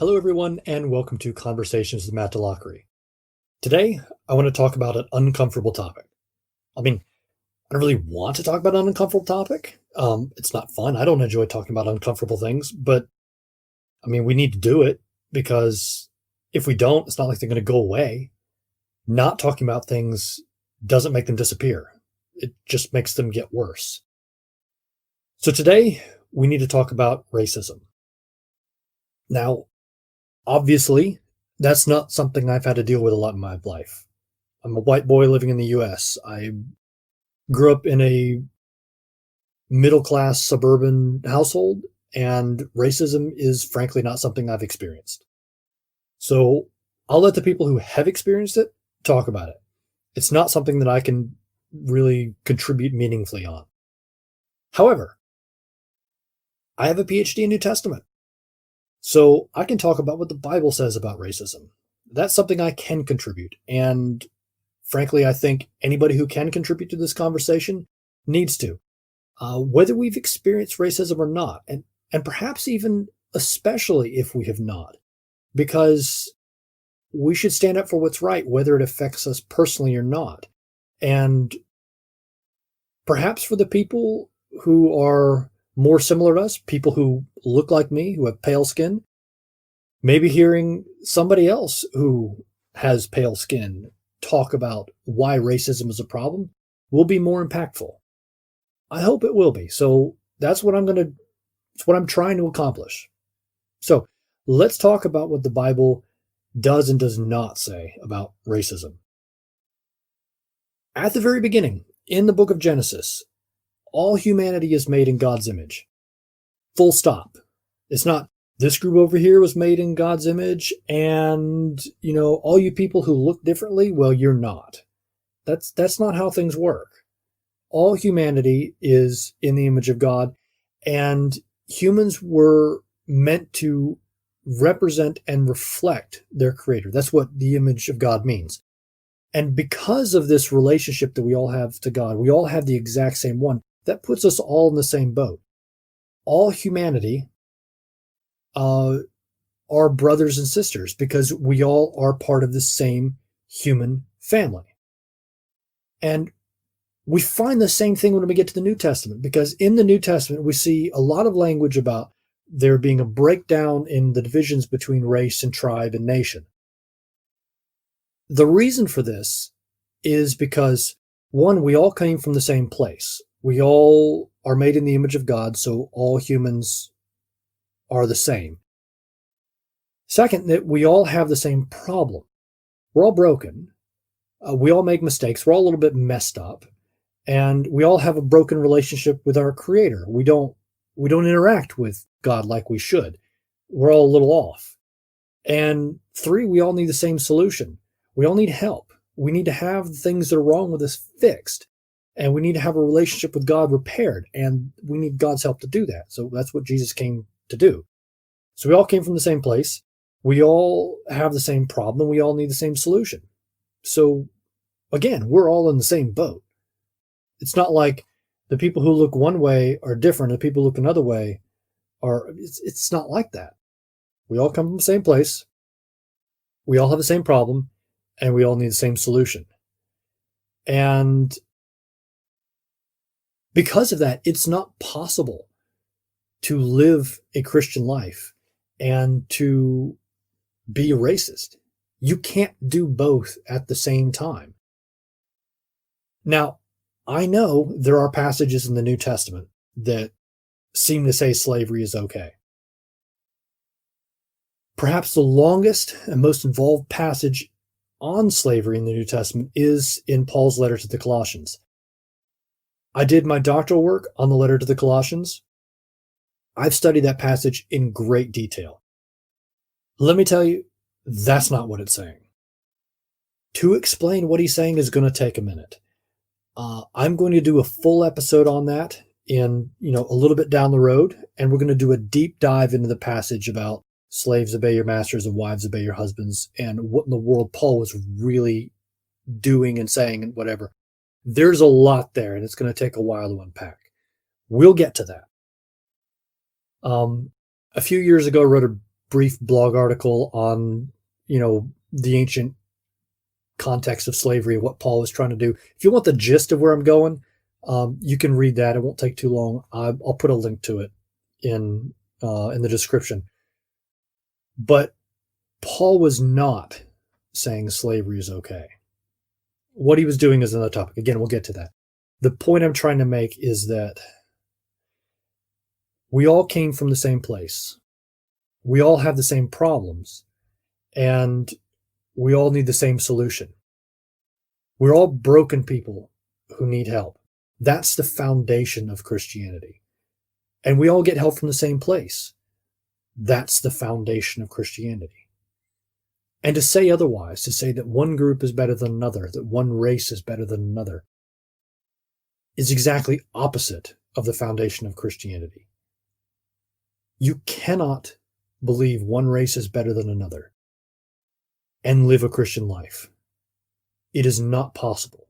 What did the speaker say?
Hello, everyone, and welcome to Conversations with Matt Delacry. Today, I want to talk about an uncomfortable topic. I mean, I don't really want to talk about an uncomfortable topic. It's not fun. I don't enjoy talking about uncomfortable things, but we need to do it because if we don't, it's not like they're going to go away. Not talking about things doesn't make them disappear. It just makes them get worse. So today, we need to talk about racism. Now, obviously, that's not something I've had to deal with a lot in my life. I'm a white boy living in the US. I grew up in a middle-class suburban household, and racism is frankly not something I've experienced. So I'll let the people who have experienced it talk about it. It's not something that I can really contribute meaningfully on. However, I have a PhD in New Testament. So I can talk about what the Bible says about racism. That's something I can contribute. And frankly, I think anybody who can contribute to this conversation needs to, whether we've experienced racism or not, and perhaps even especially if we have not, because we should stand up for what's right, whether it affects us personally or not. And perhaps for the people who are more similar to us, people who look like me, who have pale skin, maybe hearing somebody else who has pale skin talk about why racism is a problem will be more impactful. I hope it will be. So that's what I'm trying to accomplish. So let's talk about what the Bible does and does not say about racism. At the very beginning, in the book of Genesis, all humanity is made in God's image. Full stop. It's not this group over here was made in God's image and, all you people who look differently, well, you're not. That's not how things work. All humanity is in the image of God, and humans were meant to represent and reflect their creator. That's what the image of God means. And because of this relationship that we all have to God, we all have the exact same one. That puts us all in the same boat. All humanity are brothers and sisters because we all are part of the same human family. And we find the same thing when we get to the New Testament, because in the New Testament, we see a lot of language about there being a breakdown in the divisions between race and tribe and nation. The reason for this is because, one, we all came from the same place. We all are made in the image of God, so all humans are the same. Second, that we all have the same problem. We're all broken. We all make mistakes. We're all a little bit messed up. And we all have a broken relationship with our Creator. We don't interact with God like we should. We're all a little off. And three, we all need the same solution. We all need help. We need to have the things that are wrong with us fixed. And we need to have a relationship with God repaired, and we need God's help to do that. So that's what Jesus came to do. So we all came from the same place. We all have the same problem. We all need the same solution. So again, we're all in the same boat. It's not like the people who look one way are different and the people who look another way are, it's not like that. We all come from the same place. We all have the same problem, and we all need the same solution. And because of that, it's not possible to live a Christian life and to be a racist. You can't do both at the same time. Now, I know there are passages in the New Testament that seem to say slavery is okay. Perhaps the longest and most involved passage on slavery in the New Testament is in Paul's letter to the Colossians. I did my doctoral work on the letter to the Colossians. I've studied that passage in great detail. Let me tell you, that's not what it's saying. To explain what he's saying is going to take a minute. I'm going to do a full episode on that in, a little bit down the road, and we're going to do a deep dive into the passage about slaves obey your masters and wives obey your husbands, and what in the world Paul was really doing and saying and whatever. There's a lot there, and it's going to take a while to unpack. We'll get to that. A few years ago, I wrote a brief blog article on, the ancient context of slavery, what Paul was trying to do. If you want the gist of where I'm going, you can read that. It won't take too long. I'll put a link to it in the description. But Paul was not saying slavery is okay. What he was doing is another topic. Again, we'll get to that. The point I'm trying to make is that we all came from the same place. We all have the same problems, and we all need the same solution. We're all broken people who need help. That's the foundation of Christianity. And we all get help from the same place. That's the foundation of Christianity. And to say otherwise, to say that one group is better than another, that one race is better than another, is exactly opposite of the foundation of Christianity. You cannot believe one race is better than another and live a Christian life. It is not possible.